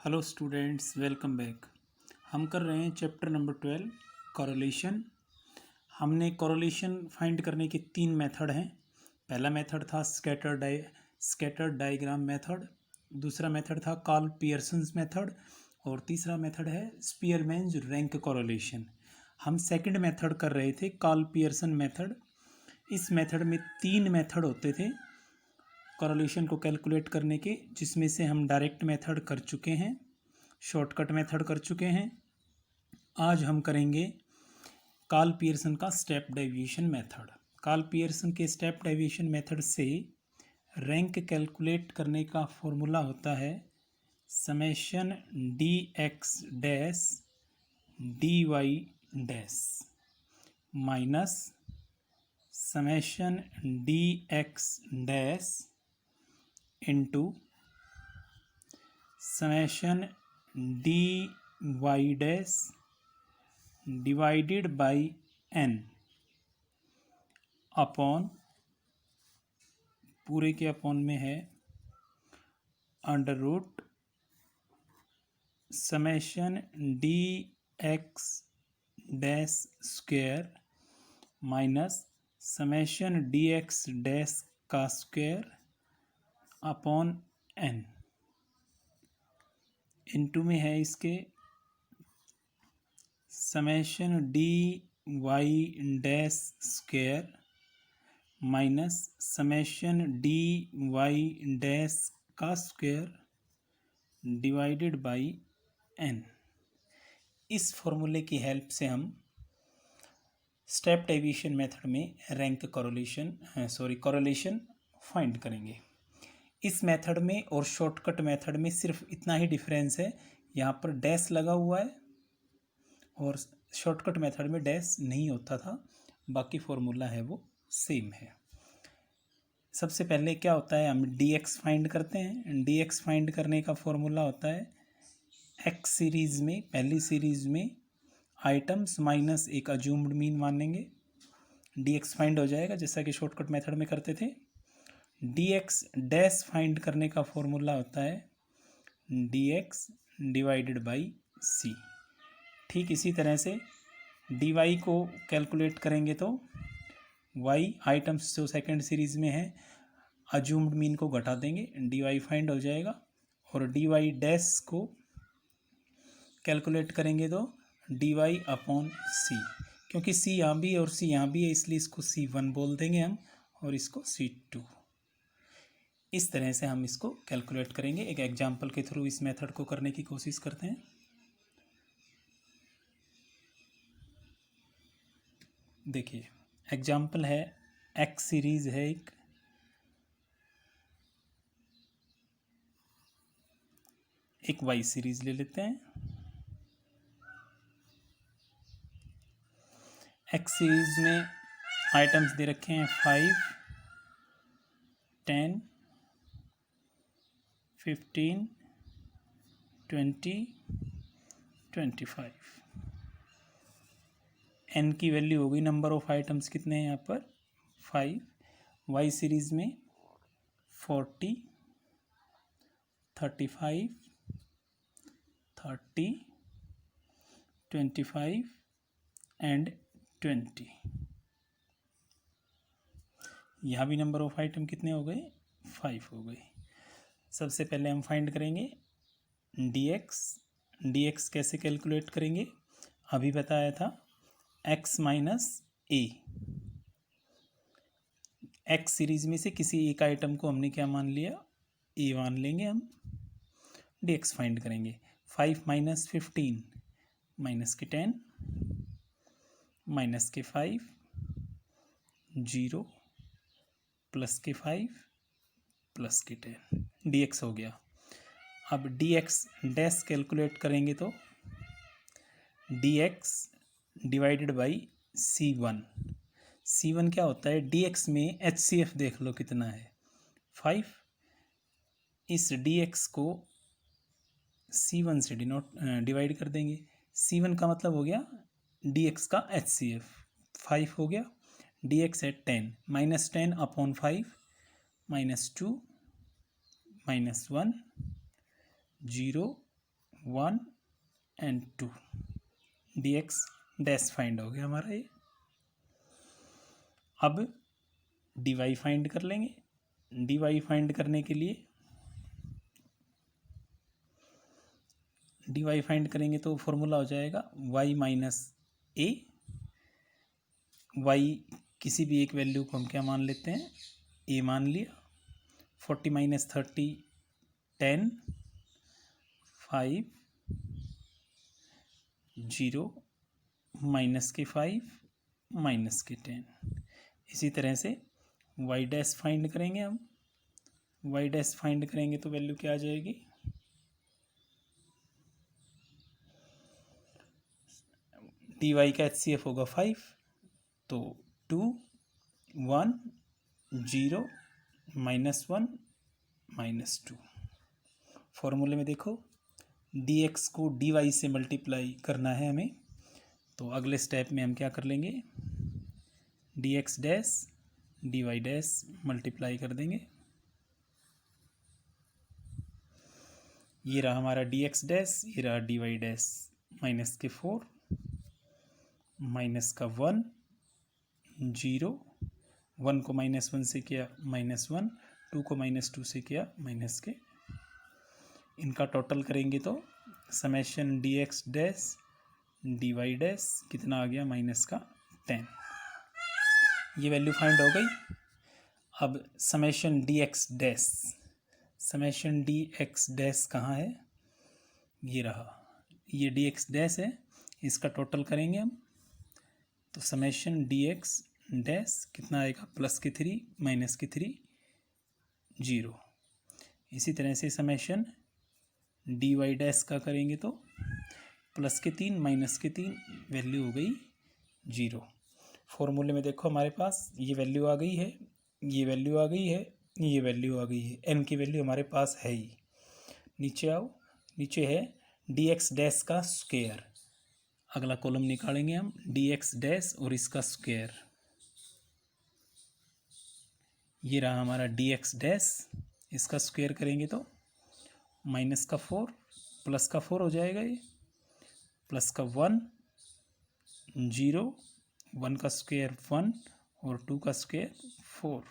Hello students, welcome back. हम कर रहे हैं चैप्टर नंबर 12 कोरिलेशन। हमने कोरिलेशन फाइंड करने के 3 मेथड हैं। पहला मेथड था स्कैटर डायग्राम मेथड, दूसरा मेथड था कार्ल पियर्सन्स मेथड और तीसरा मेथड है स्पीयरमैन्स रैंक कोरिलेशन। हम सेकंड मेथड कर रहे थे कार्ल पियर्सन मेथड। इस मेथड में 3 मेथड होते थे कोरिलेशन को कैलकुलेट करने के, जिसमें से हम डायरेक्ट मेथड कर चुके हैं, शॉर्टकट मेथड कर चुके हैं। आज हम करेंगे कार्ल पियर्सन का step deviation method. Karl Pearson के स्टेप डेविएशन मेथड से रैंक कैलकुलेट करने का फॉर्मूला होता है summation d x dash d y dash minus summation d x dash into summation d y dash divided by N upon, पूरे के upon में है under root summation d x dash square minus summation d x dash का square upon N. Into में है इसके summation d y dash square minus summation d y dash का square divided by N. इस फॉर्मूले की हेल्प से हम स्टेप डेविएशन मेथड में रैंक कोरिलेशन फाइंड करेंगे। इस मेथड में और शॉर्टकट मेथड में सिर्फ इतना ही डिफरेंस है, यहाँ पर डैश लगा हुआ है और शॉर्टकट मेथड में डैश नहीं होता था। बाकी फॉर्मूला है वो सेम है। सबसे पहले क्या होता है, हम डी एक्स फाइंड करते हैं। डी एक्स फाइंड करने का फॉर्मूला होता है एक्स सीरीज़ में, पहली सीरीज़ में आइटम्स माइनस एक अज्यूम्ड मीन मानेंगे, डी एक्स फाइंड हो जाएगा जैसा कि शॉर्टकट मेथड में करते थे। डी एक्स डैश फाइंड करने का फॉर्मूला होता है डी एक्स डिवाइडेड बाई सी। ठीक इसी तरह से डी वाई को कैलकुलेट करेंगे तो वाई आइटम्स जो सेकंड सीरीज़ में है अज्यूम्ड मीन को घटा देंगे, डी वाई फाइंड हो जाएगा। और डी वाई डैश को कैलकुलेट करेंगे तो डी वाई अपॉन सी, क्योंकि सी यहाँ भी है और सी यहाँ भी है इसलिए इसको C1 बोल देंगे हम और इसको C2। इस तरह से हम इसको कैलकुलेट करेंगे। एक एग्जांपल के थ्रू इस मेथड को करने की कोशिश करते हैं। देखिए एग्जांपल है एक्स सीरीज है, एक वाई सीरीज ले लेते हैं। एक्स सीरीज में आइटम्स दे रखे हैं 5, 10, 15, 20, 25। एन की वैल्यू होगी, नंबर ऑफ आइटम्स कितने हैं यहाँ पर 5। वाई सीरीज में 40, 35, 30, 25 एंड 20। यहाँ भी नंबर ऑफ आइटम कितने हो गए 5 हो गए। सबसे पहले हम फाइंड करेंगे डी एक्स कैसे कैलकुलेट करेंगे, अभी बताया था एक्स माइनस ए। एक्स सीरीज में से किसी एक आइटम को हमने क्या मान लिया, ए मान लेंगे हम। डी एक्स फाइंड करेंगे 5 माइनस 15 माइनस के 10 माइनस के 5 0 प्लस के 5 प्लस के 10, डी एक्स हो गया। अब डी एक्स डैश कैलकुलेट करेंगे तो D x divided by C1 क्या होता है, डी एक्स में HCF देख लो कितना है 5। इस डी एक्स को C1 से डिवाइड कर देंगे। C1 का मतलब हो गया डी एक्स का HCF 5 हो गया। डी एक्स है 10, minus 10 upon 5 -2 -1 0 1 and 2, dx dash find हो गया हमारा ये। अब dy फाइंड कर लेंगे। dy फाइंड करने के लिए dy फाइंड करेंगे तो फॉर्मूला हो जाएगा y माइनस ए। y किसी भी एक वैल्यू को हम क्या मान लेते हैं, a मान लिया। 40 माइनस 30 10, 5 0 माइनस के 5 माइनस के 10। इसी तरह से y डैश फाइंड करेंगे हम। y डैश फाइंड करेंगे तो वैल्यू क्या आ जाएगी, dy का HCF होगा 5, तो 2 1 0 -1 -2। फॉर्मूले में देखो dx को dy से मल्टीप्लाई करना है हमें, तो अगले स्टेप में हम क्या कर लेंगे, dx dash dy dash multiply कर देंगे। ये रहा हमारा dx डैश, ये रहा dy डैश। माइनस के 4 माइनस का 1 0, 1 को -1 से किया -1, 2 को -2 से किया माइनस के। इनका टोटल करेंगे तो summation dx dash dy dash कितना आ गया, माइनस का 10। ये वैल्यू फाइंड हो गई। अब summation dx dash, summation dx dash कहाँ है, ये रहा, ये dx डैश है। इसका टोटल करेंगे हम तो समेशन dx डैश कितना आएगा, प्लस के 3 माइनस के 3 0। इसी तरह से समेशन dy डैश का करेंगे तो प्लस के 3 माइनस के 3, वैल्यू हो गई 0। फॉर्मूले में देखो हमारे पास ये वैल्यू आ गई है, ये वैल्यू आ गई है, ये वैल्यू आ गई है, n की वैल्यू हमारे पास है ही। नीचे आओ, नीचे है dx डैश का स्क्वायर। अगला कॉलम निकालेंगे हम, dx डैश और इसका स्क्वायर। ये रहा हमारा dx डैश, इसका स्क्वायर करेंगे तो माइनस का 4 प्लस का 4 हो जाएगा, ये प्लस का 1 0, 1 का स्क्वायर 1 और 2 का स्क्वायर 4।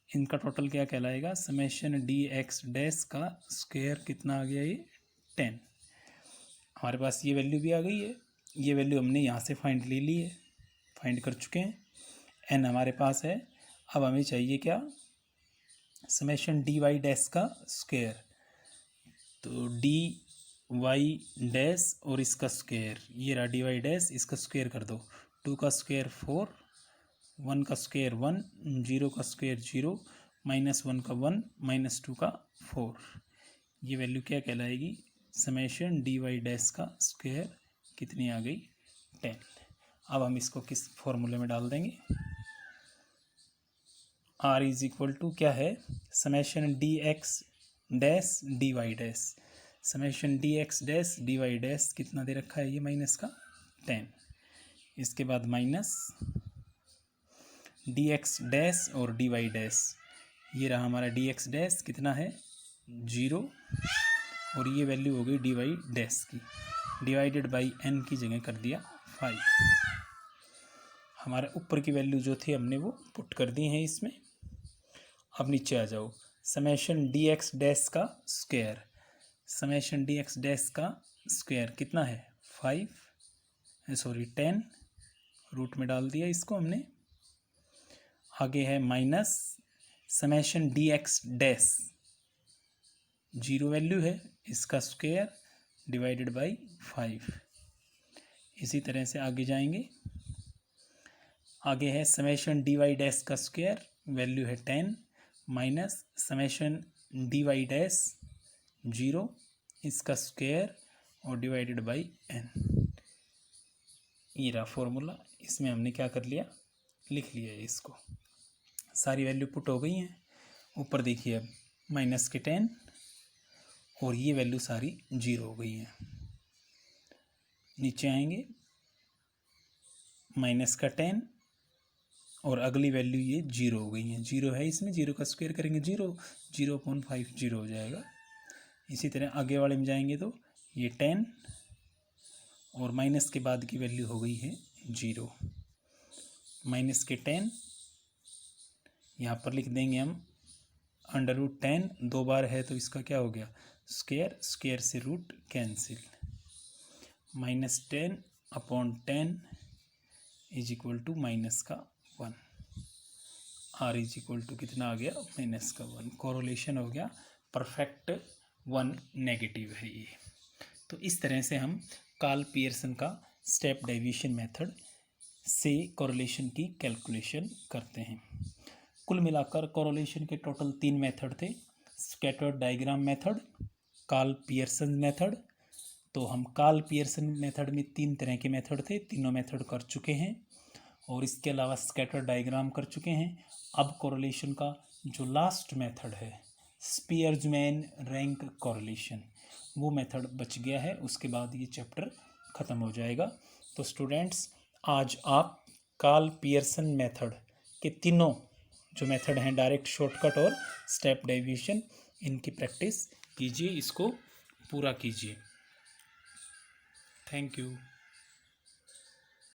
इनका टोटल क्या कहलाएगा, समेशन dx डैश का स्क्वायर कितना आ गया, ये 10। हमारे पास ये वैल्यू भी आ गई है, ये वैल्यू हमने यहाँ से फाइंड ले ली है, फाइंड कर चुके हैं। n हमारे पास है। अब हमें चाहिए क्या, समेशन dy डैश का स्क्वायर। तो dy डैश और इसका स्क्वायर, ये रहा dy डैश, इसका स्क्वायर कर दो। 2 का स्क्वायर 4, 1 का स्क्वायर 1, 0 का स्क्वायर 0, -1 का 1, -2 का 4। ये वैल्यू क्या कहलाएगी, समेशन dy डैश का स्क्वायर कितनी आ गई, 10। अब हम इसको किस फॉर्मूले में डाल देंगे, r इज इक्वल टू क्या है, summation dx dash dy dash. Summation dx dash dy dash कितना दे रखा है, ये माइनस का 10। इसके बाद माइनस dx डैश और dy डैश। ये रहा हमारा dx डैश कितना है, 0, और ये वैल्यू हो गई dy डैश की, डिवाइडेड बाई n की जगह कर दिया 5। हमारे ऊपर की वैल्यू जो थी हमने वो पुट कर दी हैं इसमें। अब नीचे आ जाओ, समेशन dx डैश का स्क्वायर। समेशन dx डैश का स्क्वायर कितना है, 10 रूट में डाल दिया इसको हमने। आगे है minus summation dx dash, 0 value है, इसका स्क्वायर डिवाइडेड बाई 5। इसी तरह से आगे जाएंगे, आगे है समेशन dy डैश का स्क्वायर, वैल्यू है 10, माइनस समेशन dy डैश 0, इसका स्क्वायर और डिवाइडेड बाई n। ये रहा फॉर्मूला, इसमें हमने क्या कर लिया, लिख लिया है इसको। सारी वैल्यू पुट हो गई हैं। ऊपर देखिए अब माइनस के 10 और ये वैल्यू सारी 0 हो गई हैं। नीचे आएंगे, माइनस का 10 और अगली वैल्यू ये 0 हो गई है। 0 है इसमें, 0 का स्क्वायर करेंगे 0, 0/5 0 हो जाएगा। इसी तरह आगे वाले में जाएंगे तो ये 10 और माइनस के बाद की वैल्यू हो गई है 0। माइनस के 10 यहाँ पर लिख देंगे हम √10, 2 बार है तो इसका क्या हो गया स्क्वायर, स्क्वायर से root cancel. -10/10 is equal to minus का 1। r इज इक्वल टू कितना आ गया माइनस का 1। कोरोलेशन हो गया परफेक्ट 1 नेगेटिव है ये। तो इस तरह से हम कार्ल पियर्सन का स्टेप डेविएशन मेथड से कोरिलेशन की कैलकुलेशन करते हैं। कुल मिलाकर कोरिलेशन के टोटल 3 मेथड थे, scattered diagram method, Karl Pearson method. तो हम कार्ल पियर्सन मेथड में 3 तरह के मेथड थे, तीनों मेथड कर चुके हैं और इसके अलावा स्कैटर्ड डायग्राम कर चुके हैं। अब कोरिलेशन का जो लास्ट मेथड है स्पीयरमैन रैंक कोरिलेशन, वो मेथड बच गया है, उसके बाद ये चैप्टर ख़त्म हो जाएगा। तो स्टूडेंट्स आज आप कार्ल पियर्सन मेथड के तीनों जो मेथड हैं डायरेक्ट, शॉर्टकट और स्टेप डेविएशन, इनकी प्रैक्टिस कीजिए, इसको पूरा कीजिए। Thank you.